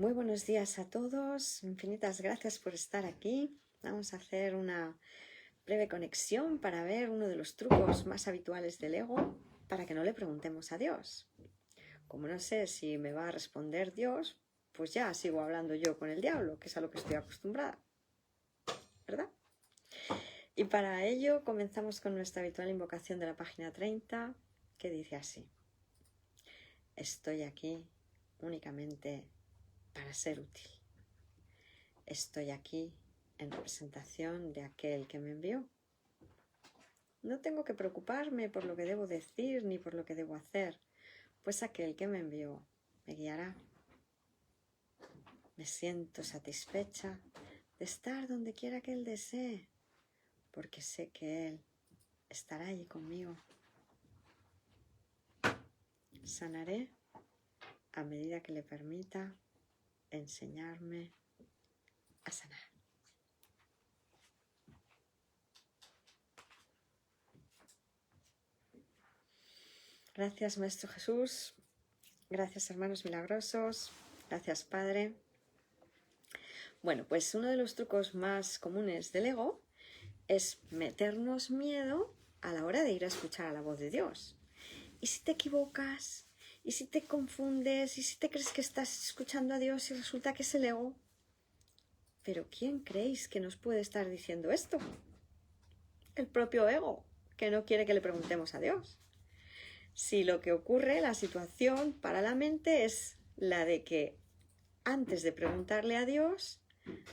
Muy buenos días a todos, infinitas gracias por estar aquí. Vamos a hacer una breve conexión para ver uno de los trucos más habituales del ego para que no le preguntemos a Dios. Como no sé si me va a responder Dios, pues ya sigo hablando yo con el diablo, que es a lo que estoy acostumbrada, ¿verdad? Y para ello comenzamos con nuestra habitual invocación de la página 30, que dice así: estoy aquí únicamente para ser útil. Estoy aquí en representación de aquel que me envió. No tengo que preocuparme por lo que debo decir ni por lo que debo hacer, pues aquel que me envió me guiará. Me siento satisfecha de estar donde quiera que Él desee, porque sé que Él estará allí conmigo. Sanaré a medida que le permita enseñarme a sanar. Gracias, Maestro Jesús. Gracias, hermanos milagrosos. Gracias, Padre. Bueno, pues uno de los trucos más comunes del ego es meternos miedo a la hora de ir a escuchar a la voz de Dios. ¿Y si te equivocas? ¿Y si te confundes? ¿Y si te crees que estás escuchando a Dios y resulta que es el ego? ¿Pero quién creéis que nos puede estar diciendo esto? El propio ego, que no quiere que le preguntemos a Dios. Si lo que ocurre, la situación para la mente es la de que antes de preguntarle a Dios,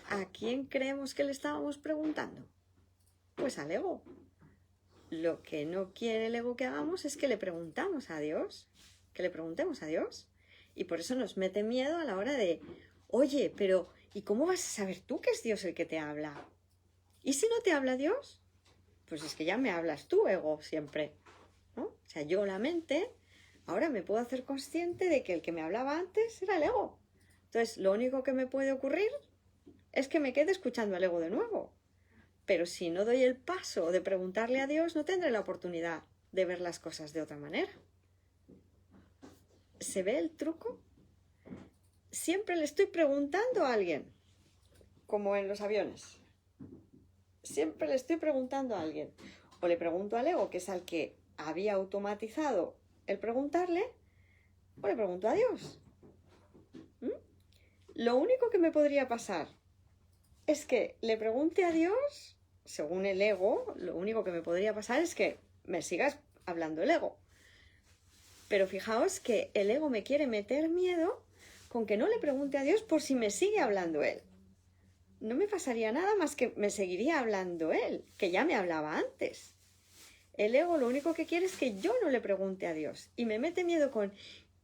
¿a quién creemos que le estábamos preguntando? Pues al ego. Lo que no quiere el ego que hagamos es que le preguntamos a Dios, que le preguntemos a Dios. Y por eso nos mete miedo a la hora de, oye, pero ¿y cómo vas a saber tú que es Dios el que te habla? ¿Y si no te habla Dios? Pues es que ya me hablas tú, ego, siempre, ¿no? O sea, yo la mente ahora me puedo hacer consciente de que el que me hablaba antes era el ego. Entonces, lo único que me puede ocurrir es que me quede escuchando al ego de nuevo. Pero si no doy el paso de preguntarle a Dios, no tendré la oportunidad de ver las cosas de otra manera. ¿Se ve el truco? Siempre le estoy preguntando a alguien, como en los aviones. Siempre le estoy preguntando a alguien. O le pregunto al ego, que es al que había automatizado el preguntarle, o le pregunto a Dios. Lo único que me podría pasar es que le pregunte a Dios. Según el ego, lo único que me podría pasar es que me sigas hablando el ego. Pero fijaos que el ego me quiere meter miedo con que no le pregunte a Dios por si me sigue hablando él. No me pasaría nada más que me seguiría hablando él, que ya me hablaba antes. El ego lo único que quiere es que yo no le pregunte a Dios y me mete miedo con,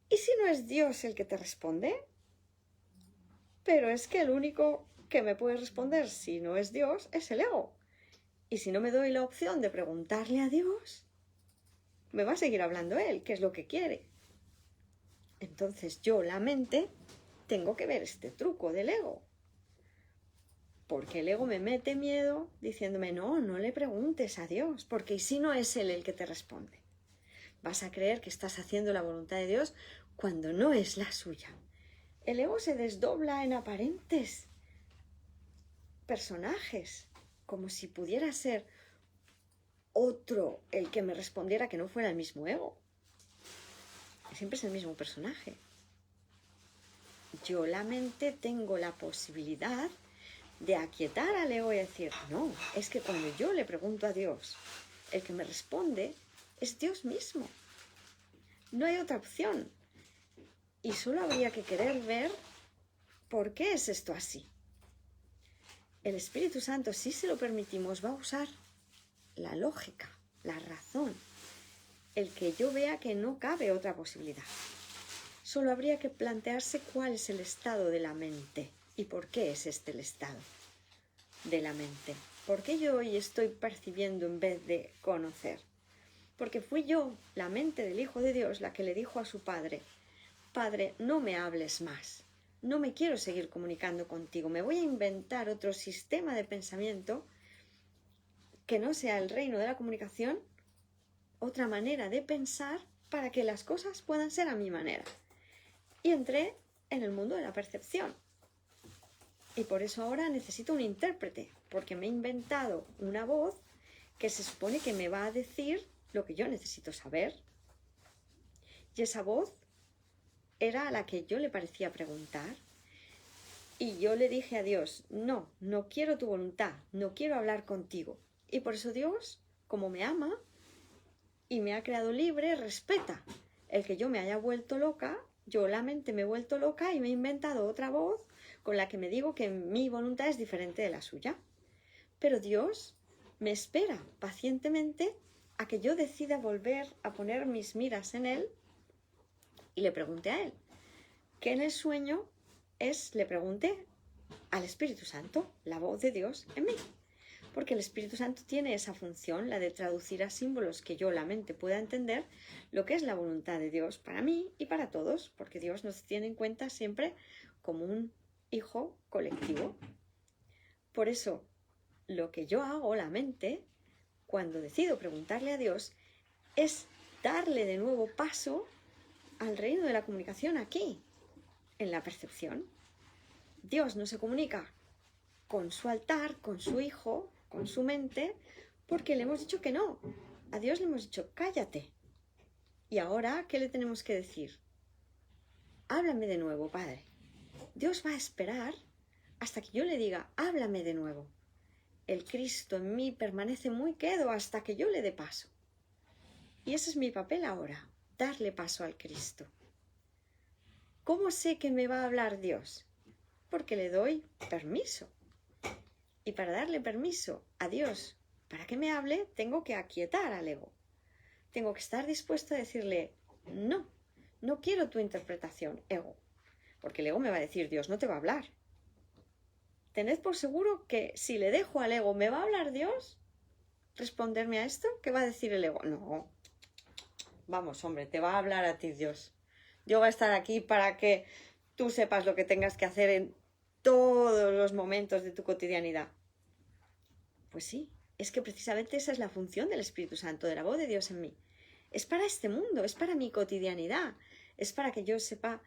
¿y si no es Dios el que te responde? Pero es que el único que me puede responder si no es Dios es el ego. Y si no me doy la opción de preguntarle a Dios, me va a seguir hablando él, que es lo que quiere. Entonces yo, la mente, tengo que ver este truco del ego. Porque el ego me mete miedo diciéndome, no le preguntes a Dios, porque si no es Él el que te responde. Vas a creer que estás haciendo la voluntad de Dios cuando no es la suya. El ego se desdobla en aparentes personajes, como si pudiera ser otro el que me respondiera que no fuera el mismo ego. Siempre es el mismo personaje. Yo, la mente, tengo la posibilidad de aquietar al ego y decir, no, es que cuando yo le pregunto a Dios, el que me responde es Dios mismo. No hay otra opción. Y solo habría que querer ver por qué es esto así. El Espíritu Santo, si se lo permitimos, va a usar la lógica, la razón, el que yo vea que no cabe otra posibilidad. Solo habría que plantearse cuál es el estado de la mente y por qué es este el estado de la mente. ¿Por qué yo hoy estoy percibiendo en vez de conocer? Porque fui yo, la mente del Hijo de Dios, la que le dijo a su Padre, Padre, no me hables más, no me quiero seguir comunicando contigo, me voy a inventar otro sistema de pensamiento que no sea el reino de la comunicación, otra manera de pensar para que las cosas puedan ser a mi manera. Y entré en el mundo de la percepción. Y por eso ahora necesito un intérprete, porque me he inventado una voz que se supone que me va a decir lo que yo necesito saber. Y esa voz era a la que yo le parecía preguntar. Y yo le dije a Dios, no, no quiero tu voluntad, no quiero hablar contigo. Y por eso Dios, como me ama y me ha creado libre, respeta el que yo me haya vuelto loca. Yo la mente me he vuelto loca y me he inventado otra voz con la que me digo que mi voluntad es diferente de la suya. Pero Dios me espera pacientemente a que yo decida volver a poner mis miras en Él. Y le pregunté a Él, que en el sueño le pregunté al Espíritu Santo, la voz de Dios en mí. Porque el Espíritu Santo tiene esa función, la de traducir a símbolos que yo, la mente, pueda entender lo que es la voluntad de Dios para mí y para todos, porque Dios nos tiene en cuenta siempre como un hijo colectivo. Por eso, lo que yo hago, la mente, cuando decido preguntarle a Dios, es darle de nuevo paso al reino de la comunicación aquí, en la percepción. Dios no se comunica con su altar, con su hijo, con su mente, porque le hemos dicho que no. A Dios le hemos dicho, cállate. Y ahora, ¿qué le tenemos que decir? Háblame de nuevo, Padre. Dios va a esperar hasta que yo le diga, háblame de nuevo. El Cristo en mí permanece muy quedo hasta que yo le dé paso. Y ese es mi papel ahora, darle paso al Cristo. ¿Cómo sé que me va a hablar Dios? Porque le doy permiso. Y para darle permiso a Dios para que me hable, tengo que aquietar al ego. Tengo que estar dispuesto a decirle, no, no quiero tu interpretación, ego. Porque el ego me va a decir, Dios no te va a hablar. Tened por seguro que si le dejo al ego, ¿me va a hablar Dios? ¿Responderme a esto? ¿Qué va a decir el ego? No. Vamos, hombre, te va a hablar a ti Dios. Yo voy a estar aquí para que tú sepas lo que tengas que hacer en todos los momentos de tu cotidianidad. Pues sí, es que precisamente esa es la función del Espíritu Santo, de la voz de Dios en mí. Es para este mundo, es para mi cotidianidad, es para que yo sepa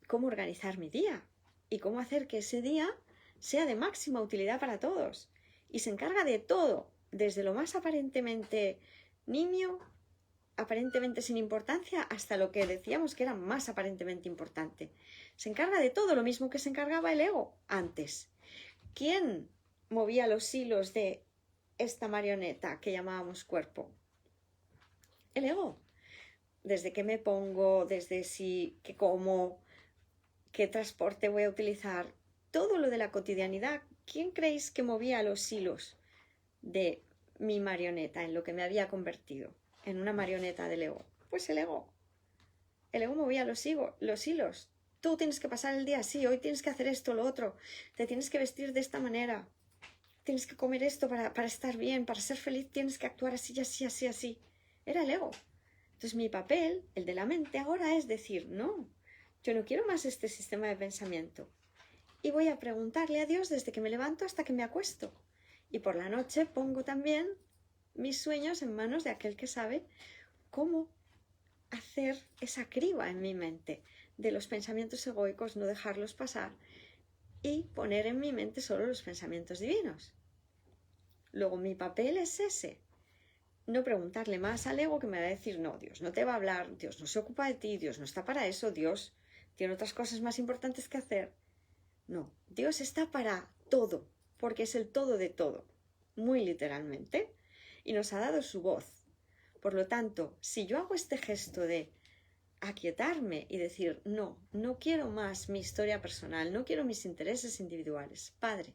cómo organizar mi día y cómo hacer que ese día sea de máxima utilidad para todos. Y se encarga de todo, desde lo más aparentemente nimio, aparentemente sin importancia, hasta lo que decíamos que era más aparentemente importante. Se encarga de todo, lo mismo que se encargaba el ego antes. ¿Quién movía los hilos de esta marioneta que llamábamos cuerpo? El ego. Desde qué me pongo, desde qué como, qué transporte voy a utilizar, todo lo de la cotidianidad. ¿Quién creéis que movía los hilos de mi marioneta, en lo que me había convertido, en una marioneta del ego? Pues el ego. El ego movía los hilos. Tú tienes que pasar el día así, hoy tienes que hacer esto, lo otro, te tienes que vestir de esta manera, tienes que comer esto para estar bien, para ser feliz tienes que actuar así, así, así, así. Era el ego. Entonces mi papel, el de la mente, ahora es decir, no, yo no quiero más este sistema de pensamiento. Y voy a preguntarle a Dios desde que me levanto hasta que me acuesto. Y por la noche pongo también mis sueños en manos de aquel que sabe cómo hacer esa criba en mi mente de los pensamientos egoicos, no dejarlos pasar y poner en mi mente solo los pensamientos divinos. Luego mi papel es ese, no preguntarle más al ego que me va a decir, no, Dios no te va a hablar, Dios no se ocupa de ti, Dios no está para eso, Dios tiene otras cosas más importantes que hacer. No, Dios está para todo, porque es el todo de todo, muy literalmente, y nos ha dado su voz. Por lo tanto, si yo hago este gesto de aquietarme y decir, no, no quiero más mi historia personal, no quiero mis intereses individuales, Padre,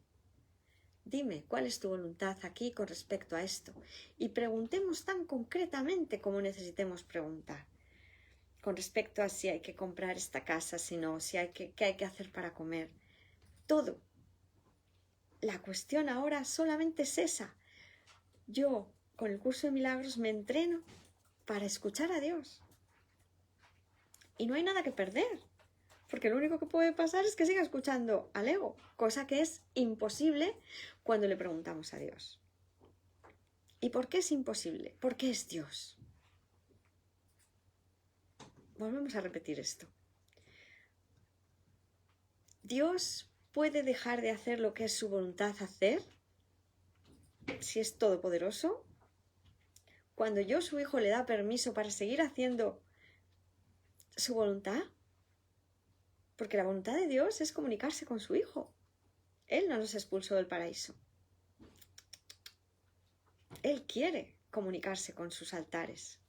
dime cuál es tu voluntad aquí con respecto a esto, y preguntemos tan concretamente como necesitemos preguntar, con respecto a si hay que comprar esta casa, si no, qué hay que hacer para comer, todo. La cuestión ahora solamente es esa. Yo, con el curso de milagros, me entreno para escuchar a Dios. Y no hay nada que perder, porque lo único que puede pasar es que siga escuchando al ego, cosa que es imposible cuando le preguntamos a Dios. ¿Y por qué es imposible? Porque es Dios. Volvemos a repetir esto. ¿Dios puede dejar de hacer lo que es su voluntad hacer? Si es todopoderoso. Cuando yo, su hijo, le da permiso para seguir haciendo su voluntad. Porque la voluntad de Dios es comunicarse con su hijo. Él no nos expulsó del paraíso. Él quiere comunicarse con sus altares,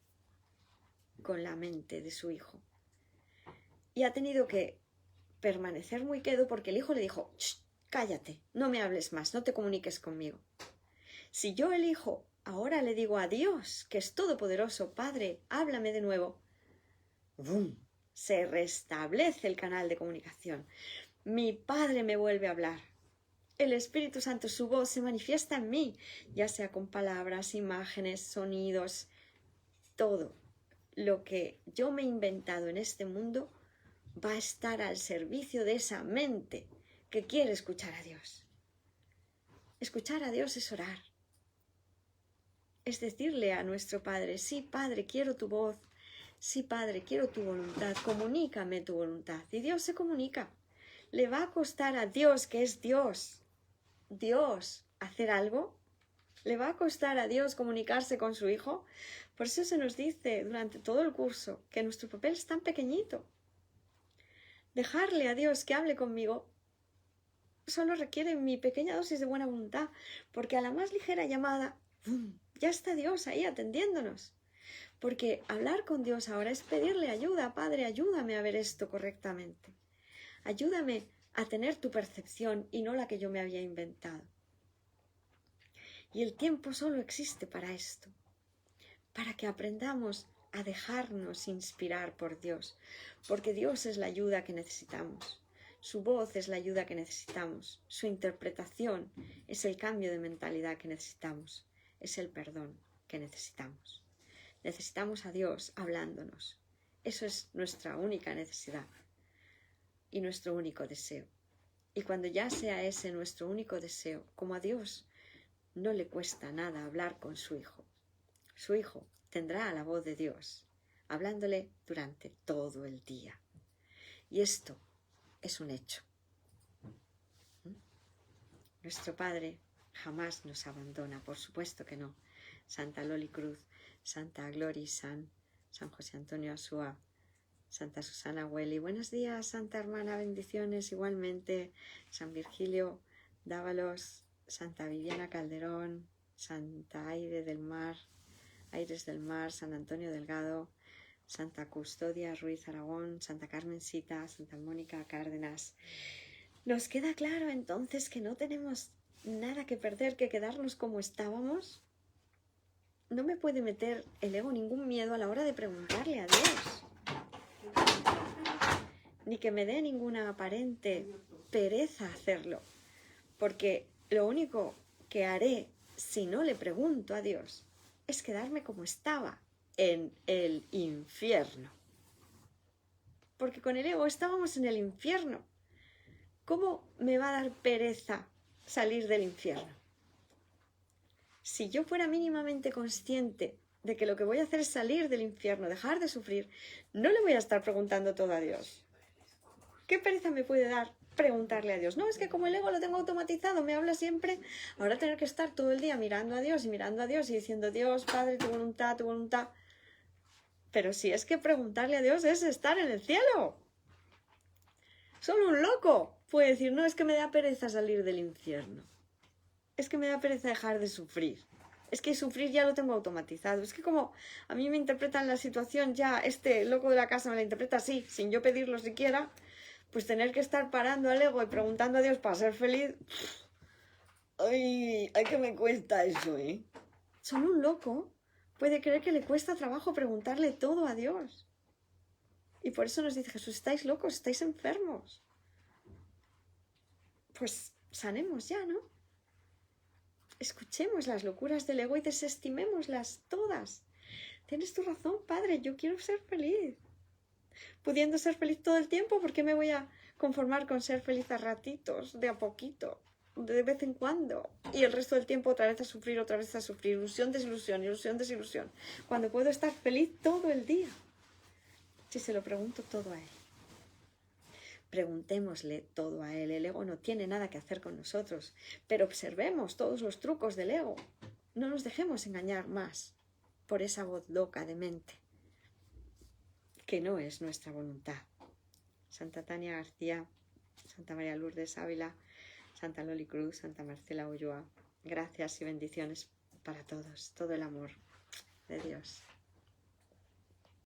con la mente de su hijo. Y ha tenido que permanecer muy quedo porque el hijo le dijo: cállate, no me hables más, no te comuniques conmigo. Si yo, el hijo, ahora le digo a Dios, que es todopoderoso: Padre, háblame de nuevo, ¡bum!, se restablece el canal de comunicación. Mi Padre me vuelve a hablar. El Espíritu Santo, su voz, se manifiesta en mí, ya sea con palabras, imágenes, sonidos, todo lo que yo me he inventado en este mundo va a estar al servicio de esa mente que quiere escuchar a Dios. Escuchar a Dios es orar. Es decirle a nuestro Padre: sí, Padre, quiero tu voz. Sí, Padre, quiero tu voluntad. Comunícame tu voluntad. Y Dios se comunica. ¿Le va a costar a Dios, que es Dios, hacer algo? ¿Le va a costar a Dios comunicarse con su hijo? Por eso se nos dice durante todo el curso que nuestro papel es tan pequeñito. Dejarle a Dios que hable conmigo solo requiere mi pequeña dosis de buena voluntad, porque a la más ligera llamada, ¡bum!, ya está Dios ahí atendiéndonos. Porque hablar con Dios ahora es pedirle ayuda. Padre, ayúdame a ver esto correctamente. Ayúdame a tener tu percepción y no la que yo me había inventado. Y el tiempo solo existe para esto, para que aprendamos a dejarnos inspirar por Dios, porque Dios es la ayuda que necesitamos. Su voz es la ayuda que necesitamos. Su interpretación es el cambio de mentalidad que necesitamos. Es el perdón que necesitamos. Necesitamos a Dios hablándonos. Eso es nuestra única necesidad y nuestro único deseo. Y cuando ya sea ese nuestro único deseo, como a Dios no le cuesta nada hablar con su hijo tendrá la voz de Dios hablándole durante todo el día. Y esto es un hecho. Nuestro Padre jamás nos abandona, por supuesto que no. Santa Loli Cruz, Santa Glory San José Antonio Asúa, Santa Susana Hueli. Buenos días, Santa Hermana, bendiciones igualmente. San Virgilio Dávalos, Santa Viviana Calderón, Santa Aires del Mar, San Antonio Delgado, Santa Custodia Ruiz Aragón, Santa Carmencita, Santa Mónica Cárdenas. ¿Nos queda claro entonces que no tenemos nada que perder, que quedarnos como estábamos? No me puede meter el ego ningún miedo a la hora de preguntarle a Dios, ni que me dé ninguna aparente pereza hacerlo, porque lo único que haré si no le pregunto a Dios es quedarme como estaba en el infierno. Porque con el ego estábamos en el infierno. ¿Cómo me va a dar pereza salir del infierno? Si yo fuera mínimamente consciente de que lo que voy a hacer es salir del infierno, dejar de sufrir, no le voy a estar preguntando todo a Dios. ¿Qué pereza me puede dar preguntarle a Dios? No, es que como el ego lo tengo automatizado, me habla siempre, ahora tener que estar todo el día mirando a Dios y diciendo: Dios, Padre, tu voluntad, tu voluntad. Pero si es que preguntarle a Dios es estar en el cielo. Solo un loco puede decir: no, es que me da pereza salir del infierno. Es que me da pereza dejar de sufrir. Es que sufrir ya lo tengo automatizado. Es que como a mí me interpretan la situación ya, este loco de la casa me la interpreta así, sin yo pedirlo siquiera, pues tener que estar parando al ego y preguntando a Dios para ser feliz. Ay, que me cuesta eso, ¿eh? Solo un loco puede creer que le cuesta trabajo preguntarle todo a Dios. Y por eso nos dice Jesús: estáis locos, estáis enfermos. Pues sanemos ya, ¿no? Escuchemos las locuras del ego y desestimémoslas todas. Tienes tu razón, Padre, yo quiero ser feliz. Pudiendo ser feliz todo el tiempo, ¿por qué me voy a conformar con ser feliz a ratitos, de a poquito, de vez en cuando? Y el resto del tiempo otra vez a sufrir, ilusión, desilusión, cuando puedo estar feliz todo el día, si se lo pregunto todo a Él. Preguntémosle todo a él. El ego no tiene nada que hacer con nosotros, pero observemos todos los trucos del ego. No nos dejemos engañar más por esa voz loca de mente, que no es nuestra voluntad. Santa Tania García, Santa María Lourdes Ávila, Santa Loli Cruz, Santa Marcela Ulloa. Gracias y bendiciones para todos, todo el amor de Dios.